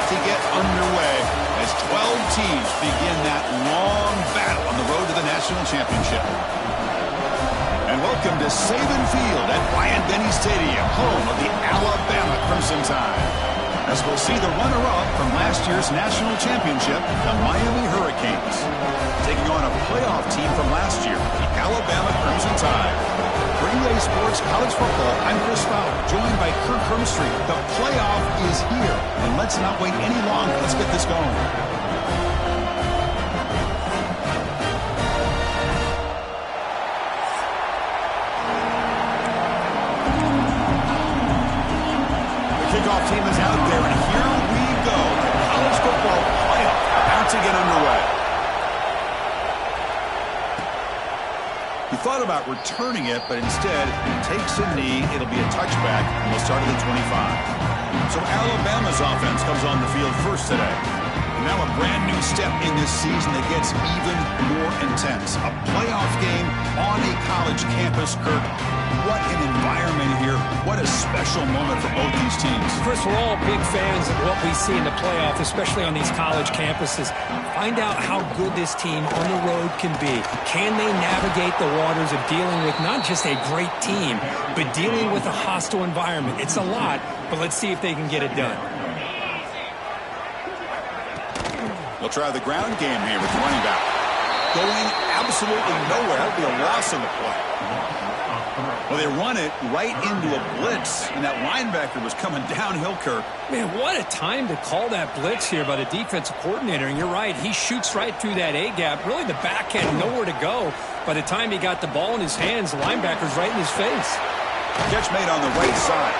to get underway as 12 teams begin that long battle on the road to the national championship. And welcome to Saban Field at Bryant-Denny Stadium, home of the Alabama Crimson Tide. As we'll see the runner-up from last year's national championship, the Miami Hurricanes, taking on a playoff team from last year, the Alabama Crimson Tide. Green Bay Sports College Football, I'm Chris Fowler, joined by Kirk Hermstreet. The playoff is here, and let's not wait any longer. Let's get this going. Kickoff team is out there, and here we go. The college football playoff about to get underway. He thought about returning it, but instead takes a knee. It'll be a touchback, and we'll start at the 25. So Alabama's offense comes on the field first today. And now a brand new step in this season that gets even more intense. A playoff game on a college campus, Kirk. What an environment here. What a special moment for both these teams. Chris, we're all big fans of what we see in the playoff, especially on these college campuses. Find out how good this team on the road can be. Can they navigate the waters of dealing with not just a great team, but dealing with a hostile environment? It's a lot, but let's see if they can get it done. They'll try the ground game here with the running back. Going absolutely nowhere. That'll be a loss on the play. Well, they run it right into a blitz, and that linebacker was coming downhill, Kirk. Man, what a time to call that blitz here by the defensive coordinator. And you're right, he shoots right through that A-gap. Really, the back had nowhere to go. By the time he got the ball in his hands, the linebacker's right in his face. Catch made on the right side.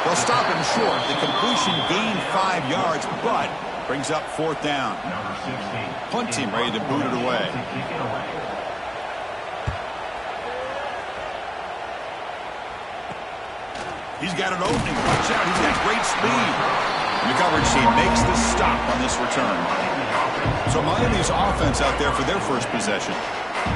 They'll stop him short. The completion gained 5 yards, but brings up 4th down. Punt team ready to boot it away. He's got an opening. Watch out. He's got great speed. And the coverage team makes the stop on this return. So Miami's offense out there for their first possession.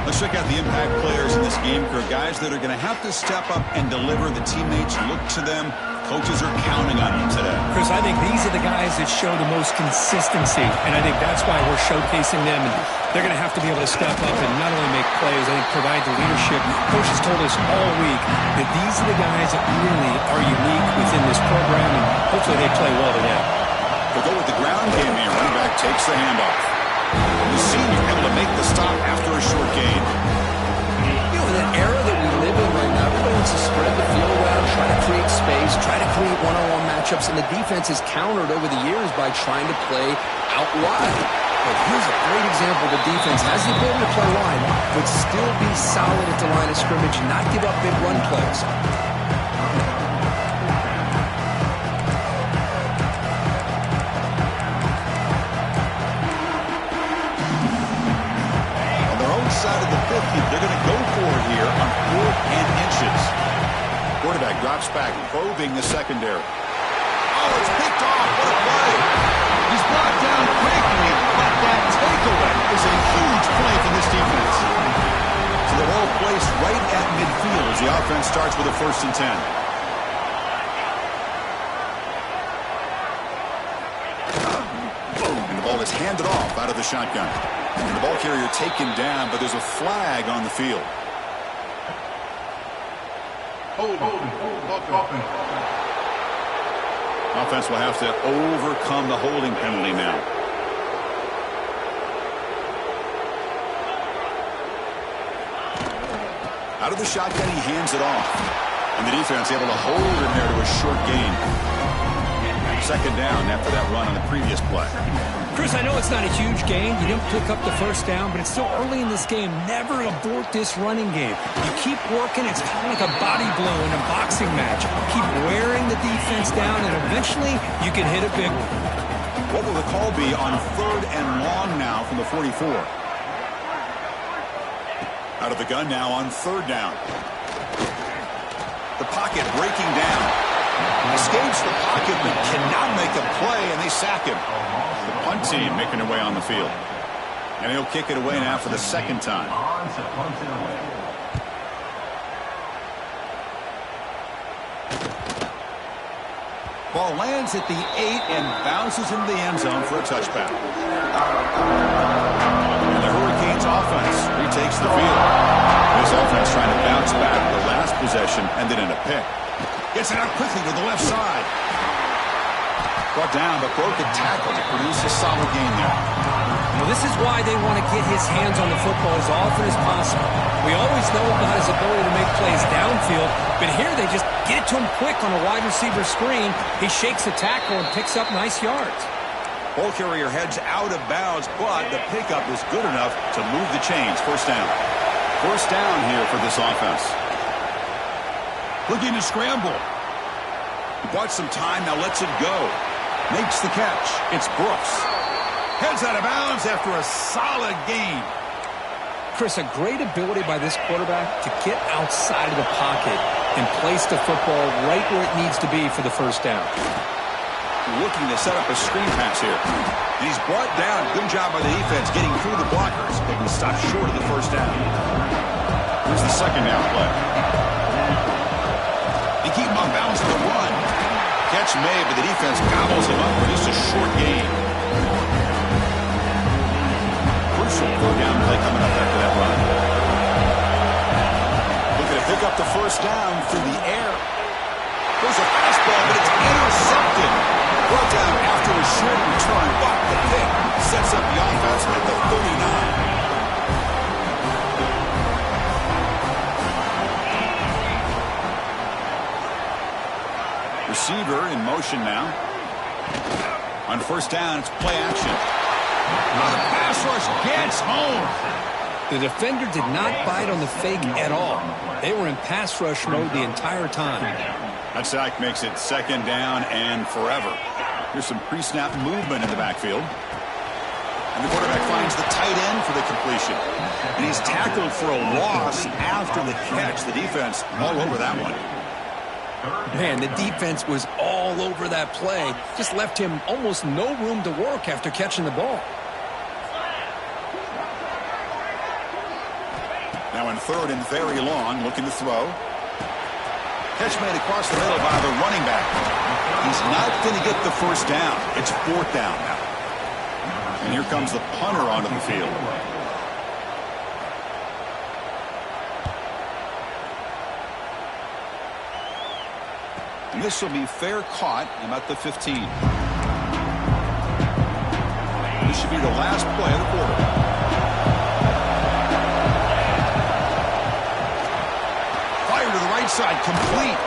Let's check out the impact players in this game, guys that are going to have to step up and deliver. The teammates look to them. Coaches are counting on them today. Chris, I think these are the guys that show the most consistency, and I think that's why we're showcasing them. And they're going to have to be able to step up and not only make plays, I think provide the leadership. Coach has told us all week that these are the guys that really are unique within this program, and hopefully they play well today. They'll go with the ground game here. Running back takes the handoff. The senior able to make the stop after a short gain. You know, in that era that we live in right now, everybody wants to spread the field around, try to create space, try to create one-on-one matchups, and the defense has countered over the years by trying to play out wide. But here's a great example. The defense has the ability to play wide, but still be solid at the line of scrimmage and not give up big run plays. Side of the 50, they're going to go for it here on 4th and inches. Quarterback drops back, probing the secondary. Oh, it's picked off. What a play. He's brought down quickly, but that takeaway is a huge play for this defense. So the ball placed right at midfield as the offense starts with a 1st and 10. And the ball is handed off out of the shotgun. And the ball carrier taken down, but there's a flag on the field. Offense will have to overcome the holding penalty now. Out of the shotgun, he hands it off. And the defense able to hold him there to a short gain. 2nd down after that run on the previous play. Chris, I know it's not a huge gain. You didn't pick up the 1st down, but it's still early in this game. Never abort this running game. You keep working. It's kind of like a body blow in a boxing match. Keep wearing the defense down, and eventually you can hit a big one. What will the call be on 3rd and long now from the 44? Out of the gun now on 3rd down. The pocket breaking down. Escapes the pocket, but cannot make a play, and they sack him. The punt team making their way on the field. And he'll kick it away now for the 2nd time. Ball lands at the 8 and bounces into the end zone for a touchback. And the Hurricanes offense retakes the field. This offense trying to bounce back the last possession and then in a pick. Gets it out quickly to the left side. Brought down, but broke a tackle to produce a solid gain there. Well, this is why they want to get his hands on the football as often as possible. We always know about his ability to make plays downfield, but here they just get it to him quick on a wide receiver screen. He shakes the tackle and picks up nice yards. Ball carrier heads out of bounds, but the pickup is good enough to move the chains. First down. First down here for this offense. Looking to scramble. He bought some time, now lets it go. Makes the catch. It's Brooks. Heads out of bounds after a solid gain. Chris, a great ability by this quarterback to get outside of the pocket and place the football right where it needs to be for the first down. Looking to set up a screen pass here. And he's brought down. Good job by the defense getting through the blockers, but he stopped short of the first down. Here's the second down play. They keep him on balance for the run. Catch made, but the defense gobbles him up for just a short gain. Crucial third down play coming up after that run. Looking to pick up the first down through the air. There's a fastball, but it's intercepted. Brought down after a short return, but the pick sets up the offense at the 39. Receiver in motion now. On first down, it's play action. Now the pass rush gets home. The defender did not bite on the fake at all. They were in pass rush mode the entire time. That sack makes it second down and forever. Here's some pre-snap movement in the backfield. And the quarterback finds the tight end for the completion. And he's tackled for a loss after the catch. The defense all over that one. Man, the defense was all over that play. Just left him almost no room to work after catching the ball. Now in third and very long, looking to throw. Catch made across the middle by the running back. He's not going to get the first down. It's fourth down now. And here comes the punter onto the field. And this will be fair caught about the 15. This should be the last play of the quarter. Fire to the right side, complete.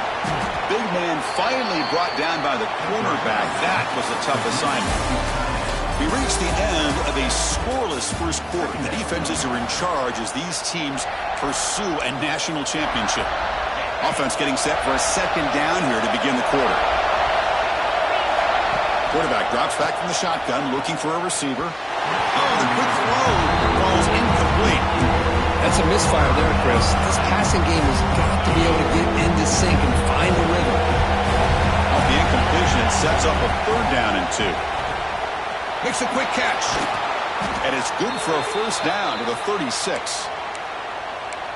Big man finally brought down by the cornerback. That was a tough assignment. We reached the end of a scoreless first quarter. The defenses are in charge as these teams pursue a national championship. Offense getting set for a second down here to begin the quarter. Quarterback drops back from the shotgun, looking for a receiver. Oh, the quick throw falls incomplete. That's a misfire there, Chris. This passing game has got to be able to get into sync and find a rhythm. Off the incompletion, it sets up a third down and 2. Makes a quick catch. And it's good for a first down to the 36.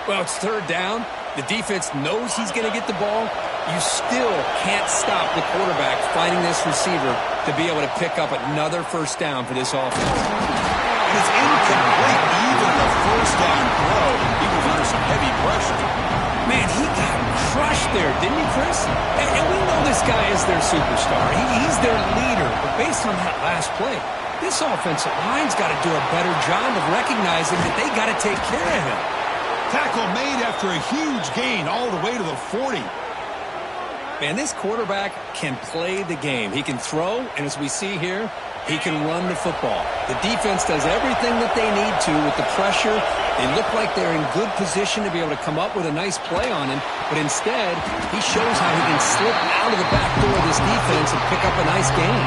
Well, it's third down. The defense knows he's going to get the ball. You still can't stop the quarterback finding this receiver to be able to pick up another first down for this offense. And it's incomplete. Even the first down throw, he was under some heavy pressure. Man, he got crushed there, didn't he, Chris? And we know this guy is their superstar. He's their leader. But based on that last play, this offensive line's got to do a better job of recognizing that they got to take care of him. Tackle made after a huge gain all the way to the 40. Man, this quarterback can play the game. He can throw, and as we see here, he can run the football. The defense does everything that they need to with the pressure. They look like they're in good position to be able to come up with a nice play on him, but instead, he shows how he can slip out of the back door of this defense and pick up a nice gain.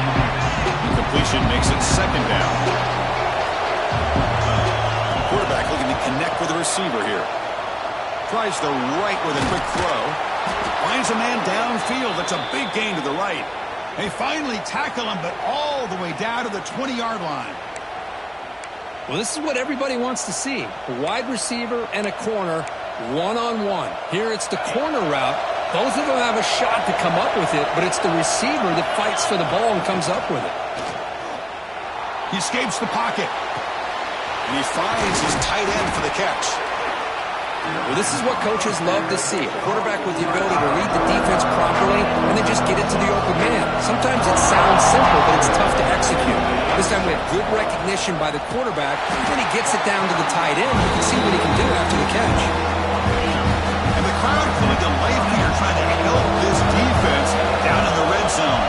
Completion makes it second down. Quarterback looking to connect with the receiver here. Tries the right with a quick throw. Finds a man downfield. That's a big gain to the right. They finally tackle him, but all the way down to the 20-yard line. Well, this is what everybody wants to see. A wide receiver and a corner, one-on-one. Here it's the corner route, Both of them have a shot to come up with it, but it's the receiver that fights for the ball and comes up with it. He escapes the pocket. And he finds his tight end for the catch. Well, this is what coaches love to see. A quarterback with the ability to read the defense properly and then just get it to the open man. Sometimes it sounds simple, but it's tough to execute. This time we have good recognition by the quarterback. Then he gets it down to the tight end. You can see what he can do after the catch. And the crowd coming to life here trying to help this defense down in the red zone.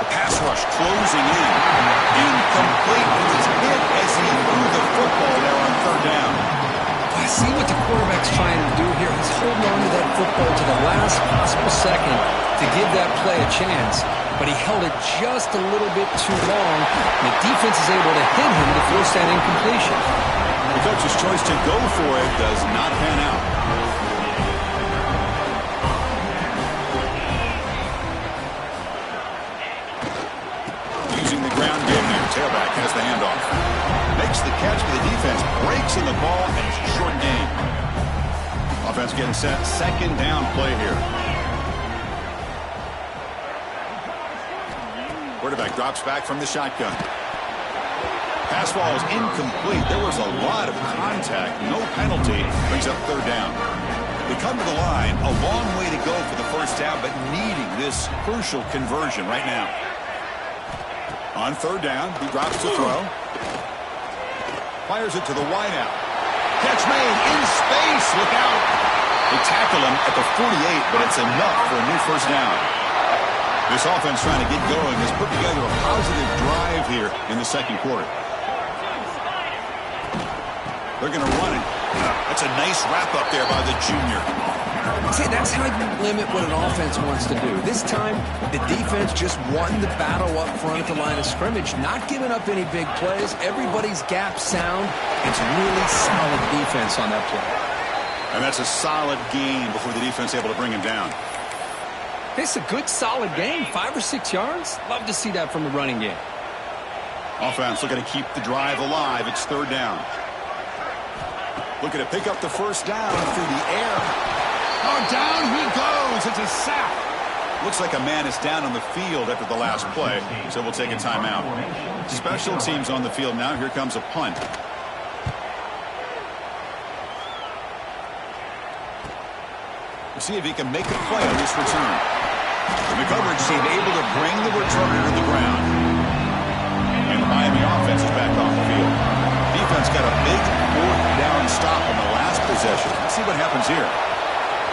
The pass rush closing in. Incomplete. He was hit as he threw the football there on third down. I see what the quarterback's trying to do here. He's holding on to that football to the last possible second to give that play a chance. But he held it just a little bit too long. And the defense is able to hit him to force that incompletion. The coach's choice to go for it does not pan out. Using the ground game here, tailback has the handoff. Makes the catch for the defense, breaks in the ball, and it's a short gain. Offense getting set, second down play here. Quarterback drops back from the shotgun. Pass ball is incomplete. There was a lot of contact, no penalty, brings up third down. They come to the line, a long way to go for the first down, but needing this crucial conversion right now. On third down, he drops to throw. Fires it to the wideout. Catch made in space. Look out. They tackle him at the 48, but it's enough for a new first down. This offense trying to get going has put together a positive drive here in the second quarter. They're going to run it. That's a nice wrap-up there by the junior. See, that's how you limit what an offense wants to do. This time, the defense just won the battle up front at the line of scrimmage, not giving up any big plays. Everybody's gap sound. It's really solid defense on that play. And that's a solid gain before the defense able to bring him down. It's a good, solid game. 5 or 6 yards. Love to see that from the running game. Offense looking to keep the drive alive. It's third down. Looking to pick up the first down through the air. Oh, down he goes. It's a sack. Looks like a man is down on the field after the last play, so we'll take a timeout. Special teams on the field now. Here comes a punt. We'll see if he can make a play on this return. The coverage team able to bring the returner to the ground. And the Miami offense is back on the field. Defense got a big fourth down stop on the last possession. Let's see what happens here.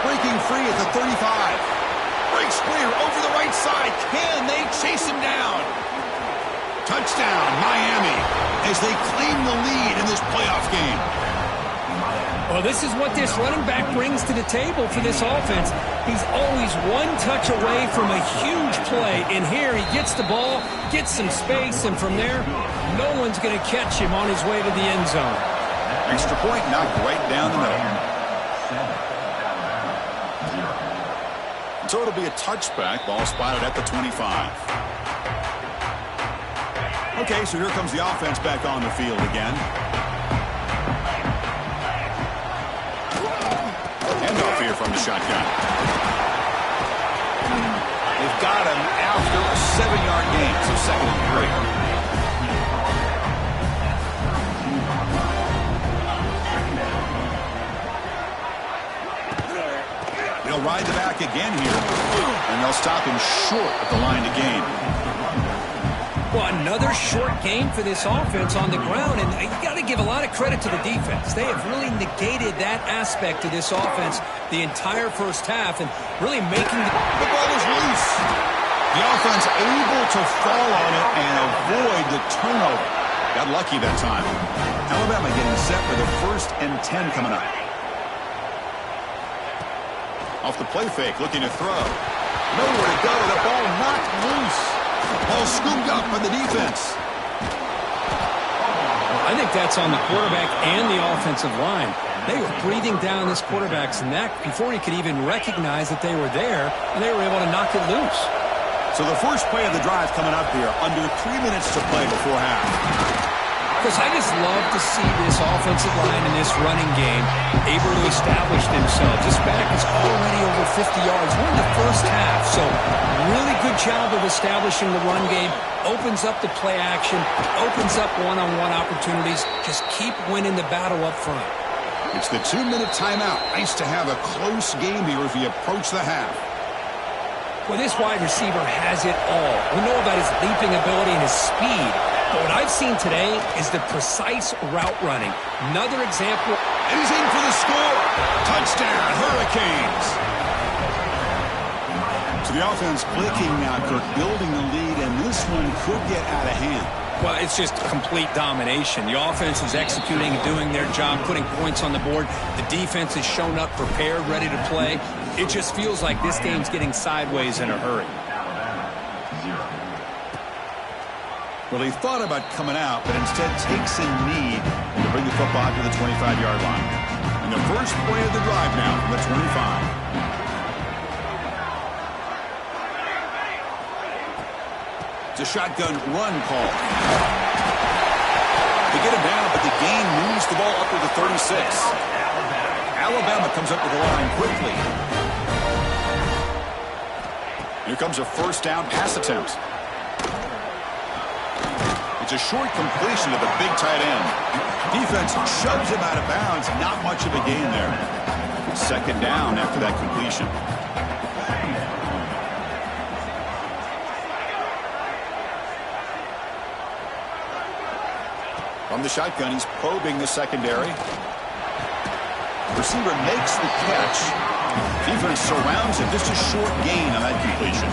Breaking free at the 35. Breaks clear over the right side. Can they chase him down? Touchdown, Miami, as they claim the lead in this playoff game. Well, this is what this running back brings to the table for this offense. He's always one touch away from a huge play. And here he gets the ball, gets some space, and from there, no one's going to catch him on his way to the end zone. Extra point knocked right down the middle. So it'll be a touchback. Ball spotted at the 25. Okay, so here comes the offense back on the field again. Handoff here from the shotgun. They've got him after a 7-yard gain, so second and 3. They'll ride the back again here, and they'll stop him short at the line to gain. Well, another short game for this offense on the ground, and you got to give a lot of credit to the defense. They have really negated that aspect of this offense the entire first half and really making the ball is loose. The offense able to fall on it and avoid the turnover. Got lucky that time. Alabama getting set for the 1st and 10 coming up. Off the play fake, looking to throw. Nowhere to go. The ball knocked loose. Ball scooped up by the defense. I think that's on the quarterback and the offensive line. They were breathing down this quarterback's neck before he could even recognize that they were there, and they were able to knock it loose. So the first play of the drive coming up here, under 3 minutes to play before half. Chris, I just love to see this offensive line and this running game able to establish themselves. This back is already over 50 yards. We're in the first half, so really good job of establishing the run game. Opens up the play action, opens up one-on-one opportunities. Just keep winning the battle up front. It's the 2-minute timeout. Nice to have a close game here as we approach the half. Well, this wide receiver has it all. We know about his leaping ability and his speed. But what I've seen today is the precise route running. Another example. And he's in for the score. Touchdown, Hurricanes. So the offense clicking now, Kirk, building the lead, and this one could get out of hand. Well, it's just complete domination. The offense is executing and doing their job, putting points on the board. The defense has shown up, prepared, ready to play. It just feels like this game's getting sideways in a hurry. Well, he thought about coming out, but instead takes a knee to bring the football to the 25-yard line. And the first play of the drive now from the 25. It's a shotgun run call. They get him down, but the gain moves the ball up to the 36. Alabama comes up with the line quickly. Here comes a first down pass attempt. It's a short completion of the big tight end. Defense shoves him out of bounds. Not much of a gain there. Second down after that completion. From the shotgun, he's probing the secondary. Receiver makes the catch. Defense surrounds him. Just a short gain on that completion.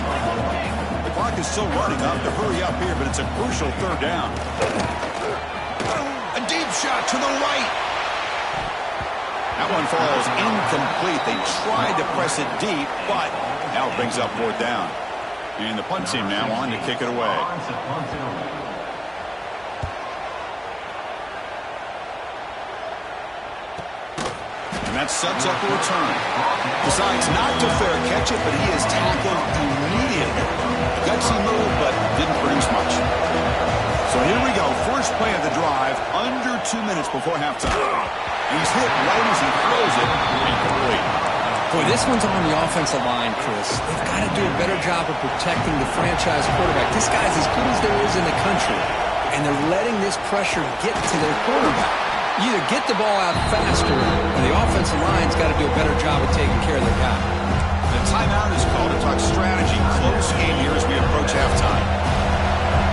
The clock is still running up to hurry up here, but it's a crucial third down. A deep shot to the right. That one falls incomplete. They tried to press it deep, but now it brings up fourth down. And the punt team now on to kick it away. That sets up a return. Decides not to fair catch it, but he is tackled immediately. Gutsy move, but didn't produce much. So here we go. First play of the drive, under 2 minutes before halftime. And he's hit right as he throws it. Incomplete. Boy, this one's on the offensive line, Chris. They've got to do a better job of protecting the franchise quarterback. This guy's as good as there is in the country, and they're letting this pressure get to their quarterback. You either get the ball out faster, or the offensive line's got to do a better job of taking care of their guy. The timeout is called to talk strategy. Close game here as we approach halftime.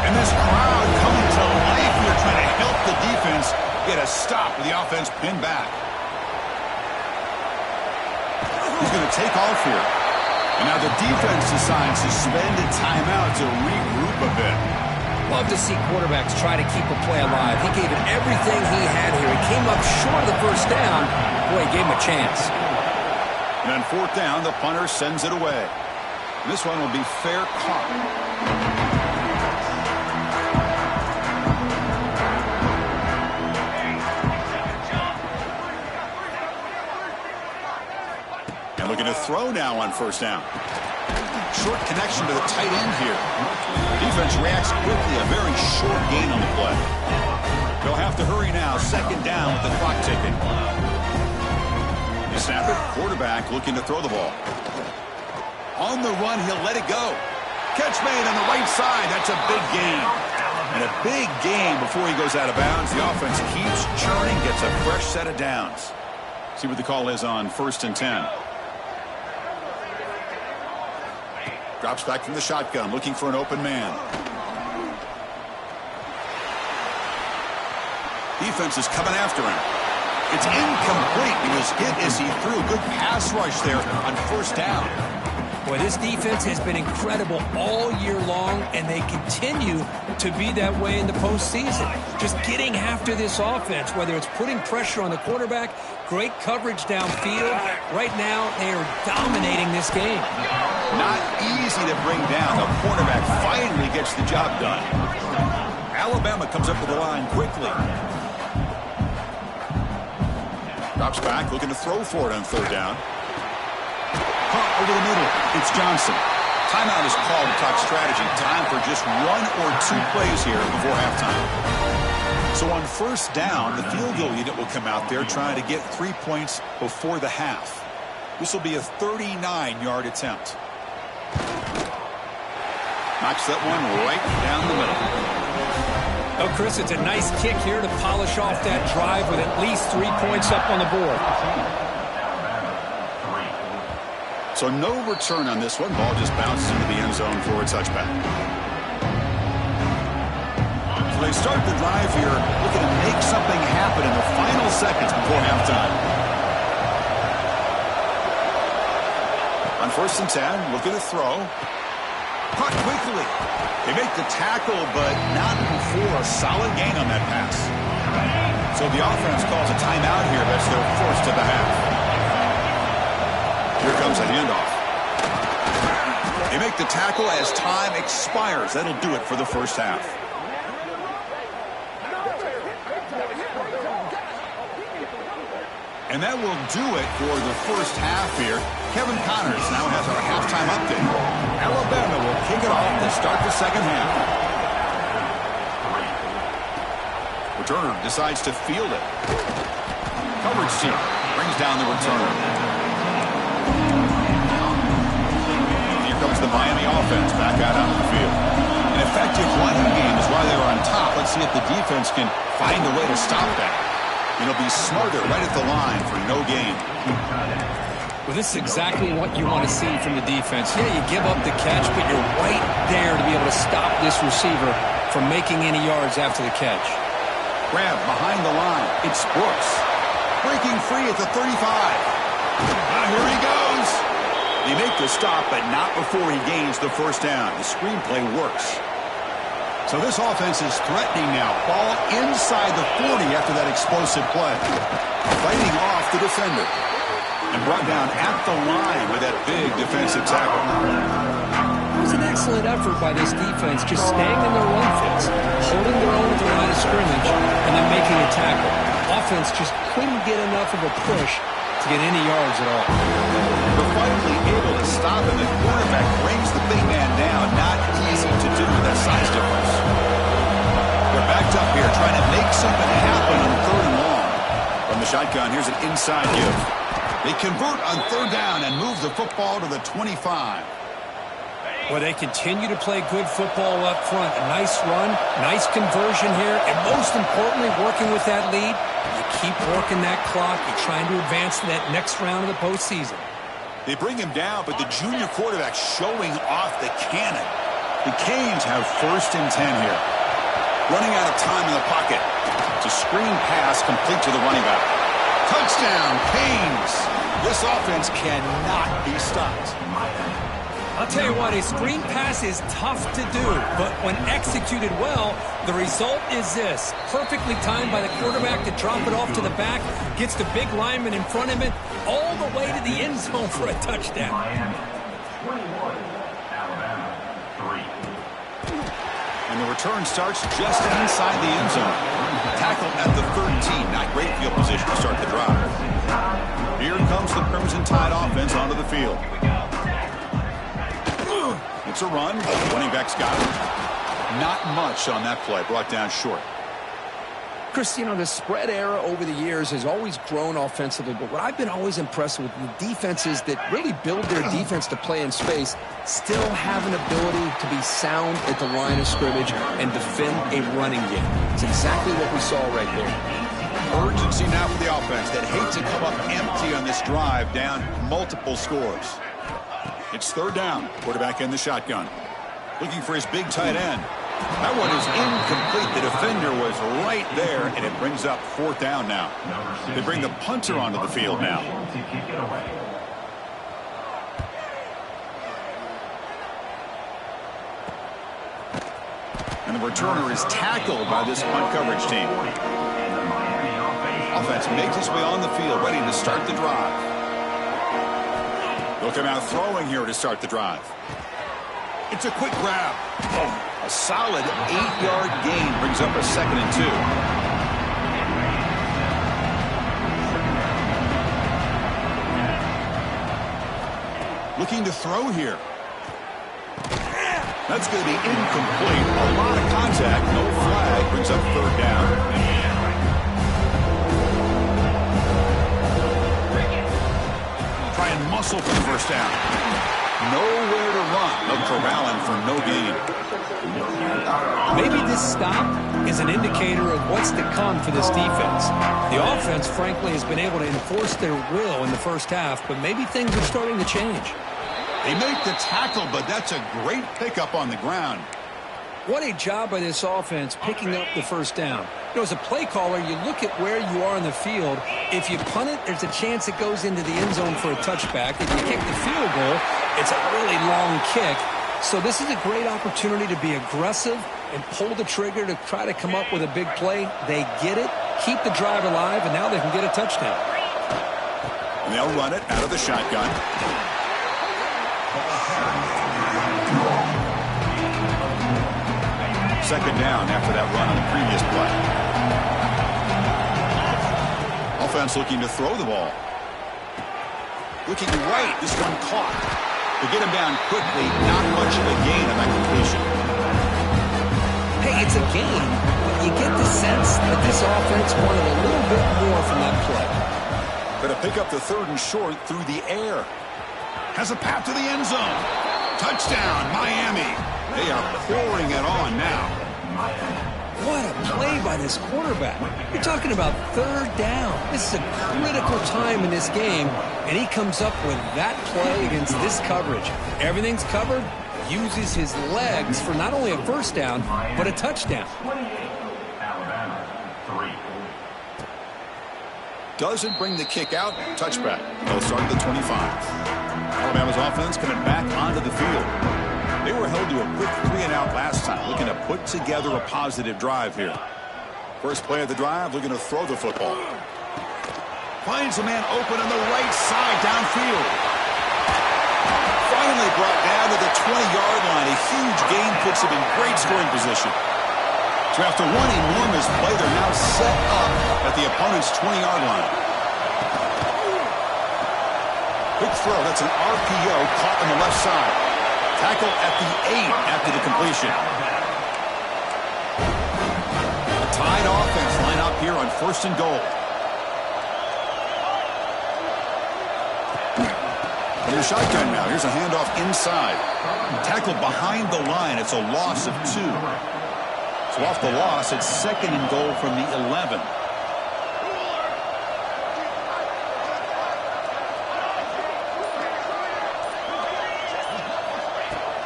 And this crowd coming to life here, trying to help the defense get a stop with the offense pinned back. He's going to take off here. And now the defense decides to spend a timeout to regroup a bit. Love to see quarterbacks try to keep a play alive. He gave it everything he had here. He came up short of the first down. Boy, he gave him a chance. And on fourth down, the punter sends it away. And this one will be fair caught. And looking to throw now on first down. Short connection to the tight end here. Defense reacts quickly. A very short gain on the play. They'll have to hurry now. Second down with the clock ticking. They snap it. Quarterback looking to throw the ball. On the run, he'll let it go. Catch made on the right side. That's a big gain. And a big gain before he goes out of bounds. The offense keeps churning, gets a fresh set of downs. See what the call is on 1st and 10. Drops back from the shotgun, looking for an open man. Defense is coming after him. It's incomplete. He was hit as he threw a good pass rush there on first down. Boy, this defense has been incredible all year long, and they continue to be that way in the postseason. Just getting after this offense, whether it's putting pressure on the quarterback, great coverage downfield. Right now, they are dominating this game. Not easy to bring down. The quarterback finally gets the job done. Alabama comes up with the line quickly. Drops back, looking to throw for it on third down. Caught over the middle. It's Johnson. Timeout is called to talk strategy. Time for just 1 or 2 plays here before halftime. So on first down, the field goal unit will come out there trying to get 3 points before the half. This will be a 39-yard attempt. Knocks that one right down the middle. Oh, Chris, it's a nice kick here to polish off that drive with at least 3 points up on the board. So no return on this one. Ball just bounces into the end zone for a touchback. So they start the drive here looking to make something happen in the final seconds before halftime. On 1st and 10, looking to throw. Caught quickly. They make the tackle, but not before a solid gain on that pass. So the offense calls a timeout here. That's their first of the half. Here comes a handoff. They make the tackle as time expires. That'll do it for the first half. And that will do it for the first half here. Kevin Connors now has our halftime update. Alabama will kick it off to start the second half. Returner decides to field it. Coverage team brings down the returner. Here comes the Miami offense back out onto the field. An effective running game is why they were on top. Let's see if the defense can find a way to stop that. It'll be Smarter right at the line for no gain. Well, this is exactly what you want to see from the defense. Yeah, you give up the catch, but you're right there to be able to stop this receiver from making any yards after the catch. Grab behind the line. It's Brooks. Breaking free at the 35. Here he goes. They make the stop, but not before he gains the first down. The screenplay works. So this offense is threatening now. Ball inside the 40 after that explosive play. Fighting off the defender. And brought down at the line with that big defensive tackle. It was an excellent effort by this defense, just staying in their run fits, holding their own at the line of scrimmage, and then making a tackle. Offense just couldn't get enough of a push to get any yards at all. But finally able to stop him. The quarterback brings the big man down. Not easy to do with that size difference. They're backed up here trying to make something happen on 3rd and long. From the shotgun, here's an inside give. They convert on 3rd down and move the football to the 25. Well, they continue to play good football up front. A nice run, nice conversion here, and most importantly, working with that lead, you keep working that clock. You're trying to advance to that next round of the postseason. They bring him down, but the junior quarterback showing off the cannon. The Canes have 1st and 10 here. Running out of time in the pocket. It's a screen pass complete to the running back. Touchdown, Canes! This offense cannot be stopped. I'll tell you what, a screen pass is tough to do, but when executed well, the result is this. Perfectly timed by the quarterback to drop it off to the back, gets the big lineman in front of it, all the way to the end zone for a touchdown. And the return starts just inside the end zone. Tackle at the 13. Not great field position to start the drive. Here comes the Crimson Tide offense onto the field. It's a run. Running back's got it. Not much on that play. Brought down short. Chris, you know, the spread era over the years has always grown offensively, but what I've been always impressed with the defenses that really build their defense to play in space still have an ability to be sound at the line of scrimmage and defend a running game. It's exactly what we saw right there. Urgency now for the offense that hates to come up empty on this drive, down multiple scores. It's 3rd down. Quarterback in the shotgun. Looking for his big tight end. That one is incomplete. The defender was right there, and it brings up 4th down now. They bring the punter onto the field now. And the returner is tackled by this punt coverage team. Offense makes its way on the field, ready to start the drive. They'll come out throwing here to start the drive. It's a quick grab. A solid 8-yard gain brings up a 2nd and 2. Looking to throw here. That's going to be incomplete. A lot of contact. No flag. Brings up third down. Try and muscle for the first down. Nowhere to run. They'll corral him for no gain. Maybe this stop is an indicator of what's to come for this defense. The offense, frankly, has been able to enforce their will in the first half, but maybe things are starting to change. They make the tackle, but that's a great pickup on the ground. What a job by this offense picking up the first down. You know, as a play caller, you look at where you are in the field. If you punt it, there's a chance it goes into the end zone for a touchback. If you kick the field goal, it's a really long kick. So this is a great opportunity to be aggressive and pull the trigger to try to come up with a big play. They get it, keep the drive alive, and now they can get a touchdown. And they'll run it out of the shotgun. Second down after that run on the previous play. Offense looking to throw the ball. Looking right, this one caught. To get him down quickly, not much of a gain on that completion. Hey, it's a gain, but you get the sense that this offense wanted a little bit more from that play. Going to pick up the third and short through the air. Has a path to the end zone. Touchdown, Miami. They are pouring it on now. What a play by this quarterback. You're talking about third down. This is a critical time in this game, and he comes up with that play against this coverage. Everything's covered, uses his legs for not only a first down, but a touchdown. Doesn't bring the kick out. Touchback. They'll start at the 25. Alabama's offense coming back onto the field. They were held to a quick 3-and-out last time, looking to put together a positive drive here. First play of the drive, looking to throw the football. Finds a man open on the right side downfield. Finally brought down to the 20-yard line. A huge gain puts him in great scoring position. So after one enormous play, they're now set up at the opponent's 20-yard line. Quick throw. That's an RPO caught on the left side. Tackle at the 8 after the completion. A tied offense line up here on first and goal. Under shotgun now. Here's a handoff inside. Tackled behind the line. It's a loss of 2. So off the loss, it's second and goal from the 11.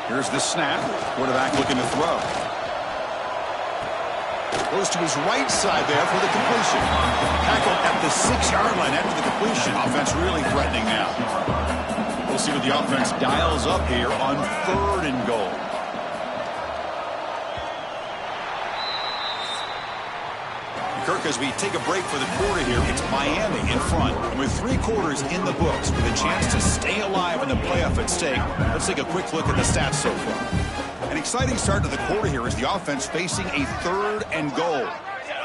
Here's the snap. Quarterback looking to throw. Goes to his right side there for the completion. Tackled at the 6-yard line after the completion. Offense really threatening now. We'll see what the offense dials up here on third and goal. Kirk, as we take a break for the quarter here, it's Miami in front. And with 3 quarters in the books, with a chance to stay alive in the playoff at stake, let's take a quick look at the stats so far. An exciting start to the quarter here as the offense facing a third and goal.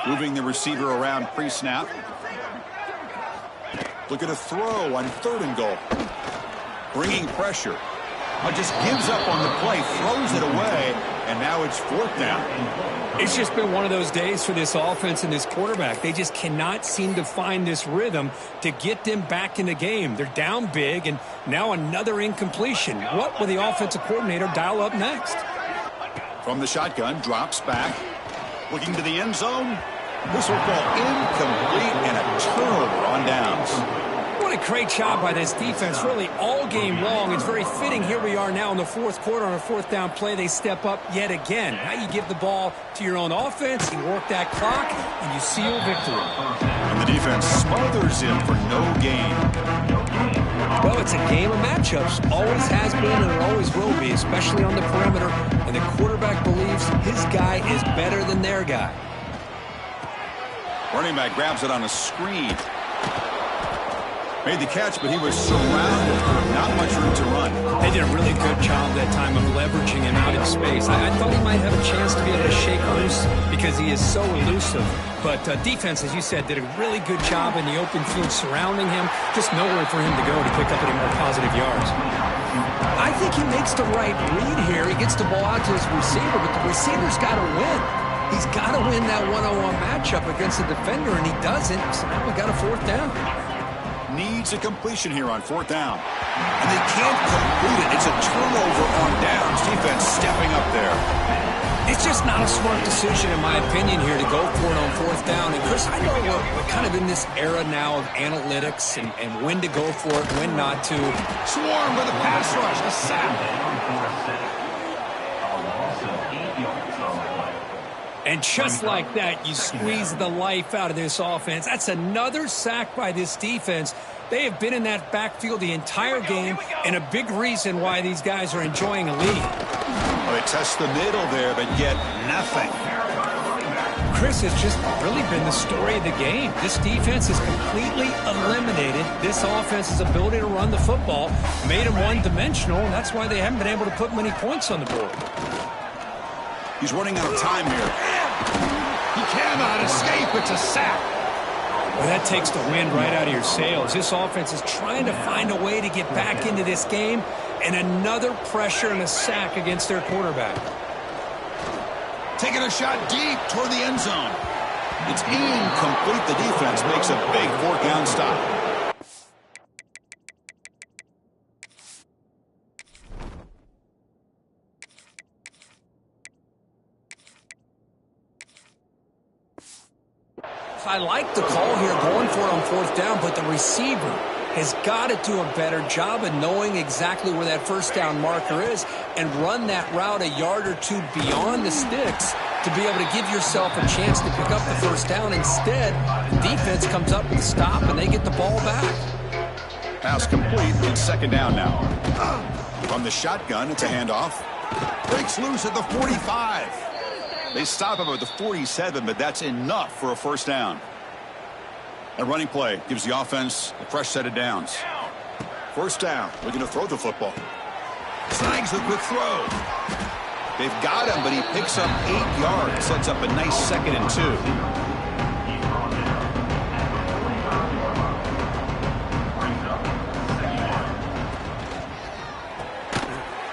Moving the receiver around pre-snap. Look at a throw on third and goal. Bringing pressure. Just gives up on the play, throws it away, and now it's fourth down. It's just been one of those days for this offense and this quarterback. They just cannot seem to find this rhythm to get them back in the game. They're down big, and now another incompletion. What will the offensive coordinator dial up next? From the shotgun, drops back. Looking to the end zone. This will fall incomplete and a turnover on downs. What a great job by this defense, really all game long. It's very fitting. Here we are now in the fourth quarter on a fourth down play. They step up yet again. Now you give the ball to your own offense, you work that clock, and you seal victory. And the defense smothers him for no gain. Well, it's a game of matchups. Always has been and it always will be, especially on the perimeter. And the quarterback believes his guy is better than their guy. Running back grabs it on a screen. Made the catch, but he was surrounded. Not much room to run. They did a really good job that time of leveraging him out in space. I thought he might have a chance to be able to shake loose because he is so elusive. But defense, as you said, did a really good job in the open field surrounding him. Just nowhere for him to go to pick up any more positive yards. I think he makes the right read here. He gets the ball out to his receiver, but the receiver's got to win. He's got to win that one-on-one matchup against the defender, and he doesn't. So now we got a fourth down. Needs a completion here on fourth down. And they can't complete it. It's a turnover on downs. Defense stepping up there. It's just not a smart decision, in my opinion, here to go for it on fourth down. And, Chris, I know we're kind of in this era now of analytics and when to go for it, when not to. Swarm with a pass rush. A sack. And just like that, you squeeze the life out of this offense. That's another sack by this defense. They have been in that backfield the entire game, and a big reason why these guys are enjoying a lead. Well, they test the middle there, but get nothing. Chris, has just really been the story of the game. This defense has completely eliminated this offense's ability to run the football, made them one-dimensional, and that's why they haven't been able to put many points on the board. He's running out of time here. He cannot escape. It's a sack. Well, that takes the wind right out of your sails. This offense is trying to find a way to get back into this game, and another pressure and a sack against their quarterback. Taking a shot deep toward the end zone. It's incomplete. The defense makes a big fourth down stop. I like the call here going for it on fourth down, but the receiver has got to do a better job of knowing exactly where that first down marker is and run that route a yard or two beyond the sticks to be able to give yourself a chance to pick up the first down. Instead, the defense comes up with a stop and they get the ball back. Pass complete. It's second down now. From the shotgun, it's a handoff. Breaks loose at the 45. They stop him at the 47, but that's enough for a first down. A running play gives the offense a fresh set of downs. First down. We're going to throw the football. Snags the quick throw. They've got him, but he picks up 8 yards. Sets up a nice 2nd and 2.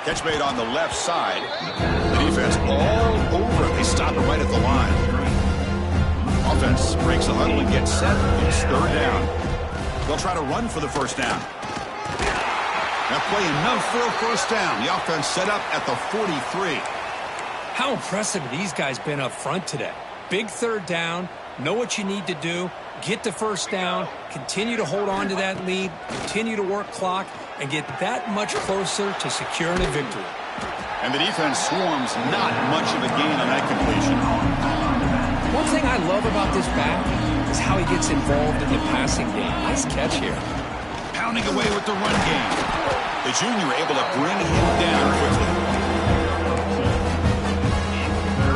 Catch made on the left side. The defense all over it. They stop it right at the line. Offense breaks the huddle and gets set. It's third down. They'll try to run for the first down. That play enough for a first down. The offense set up at the 43. How impressive have these guys been up front today? Big third down. Know what you need to do. Get the first down. Continue to hold on to that lead. Continue to work clock. And get that much closer to securing a victory. And the defense swarms, not much of a gain on that completion. One thing I love about this back is how he gets involved in the passing game. Nice catch here. Pounding away with the run game. The junior able to bring him down quickly.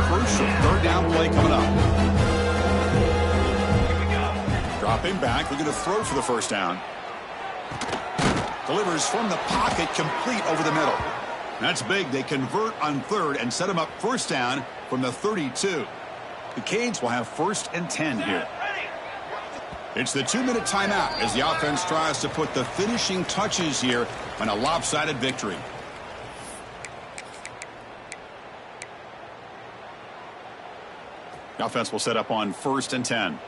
Crucial third down play coming up. Dropping back, looking to throw for the first down. Delivers from the pocket, complete over the middle. That's big. They convert on third and set him up first down from the 32. The Canes will have 1st and 10 here. It's the 2-minute timeout as the offense tries to put the finishing touches here on a lopsided victory. The offense will set up on 1st and 10.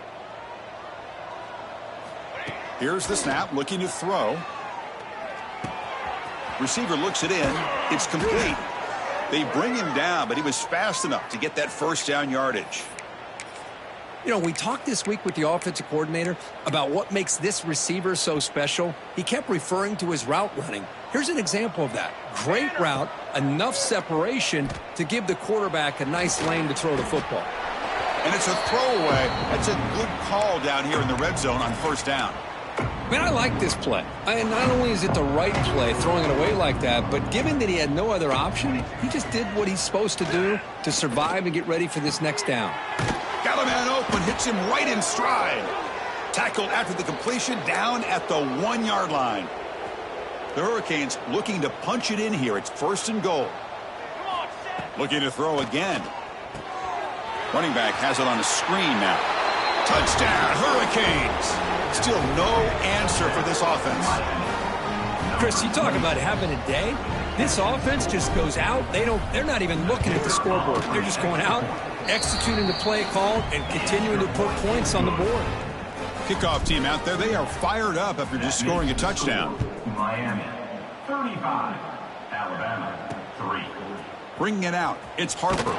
Here's the snap, looking to throw. Receiver looks it in. It's complete. They bring him down, but he was fast enough to get that first down yardage. You know, we talked this week with the offensive coordinator about what makes this receiver so special. He kept referring to his route running. Here's an example of that. Great route, enough separation to give the quarterback a nice lane to throw the football. And it's a throwaway. That's a good call down here in the red zone on first down. Man, I like this play. And not only is it the right play, throwing it away like that, but given that he had no other option, he just did what he's supposed to do to survive and get ready for this next down. Got a man open, hits him right in stride. Tackled after the completion down at the 1-yard line. The Hurricanes looking to punch it in here. It's 1st and goal. Looking to throw again. Running back has it on the screen now. Touchdown, Hurricanes. Still no answer for this offense. Chris, you talk about having a day. This offense just goes out. They're not even looking at the scoreboard. They're just going out, executing the play called, and continuing to put points on the board. Kickoff team out there, they are fired up after just scoring a touchdown. Miami, 35. Alabama, 3. Bringing it out, it's Harper.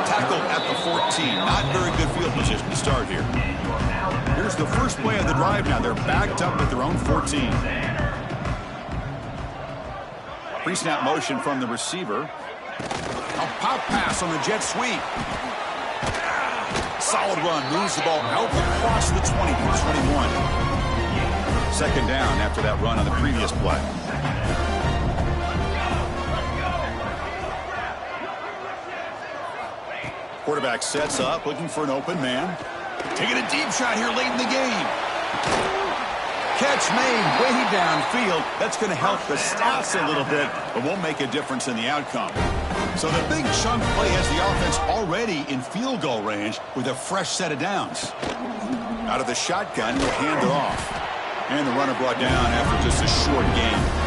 Tackled at the 14. Not very good field position to start here. Here's the first play of the drive now. They're backed up at their own 14. Pre-snap motion from the receiver. A pop pass on the jet sweep. Solid run. Moves the ball out across the 20 to the 21. Second down after that run on the previous play. Quarterback sets up, looking for an open man. Taking a deep shot here late in the game. Catch made way downfield. That's going to help the stats a little bit, but won't make a difference in the outcome. So the big chunk play has the offense already in field goal range with a fresh set of downs. Out of the shotgun, he'll hand it off. And the runner brought down after just a short gain.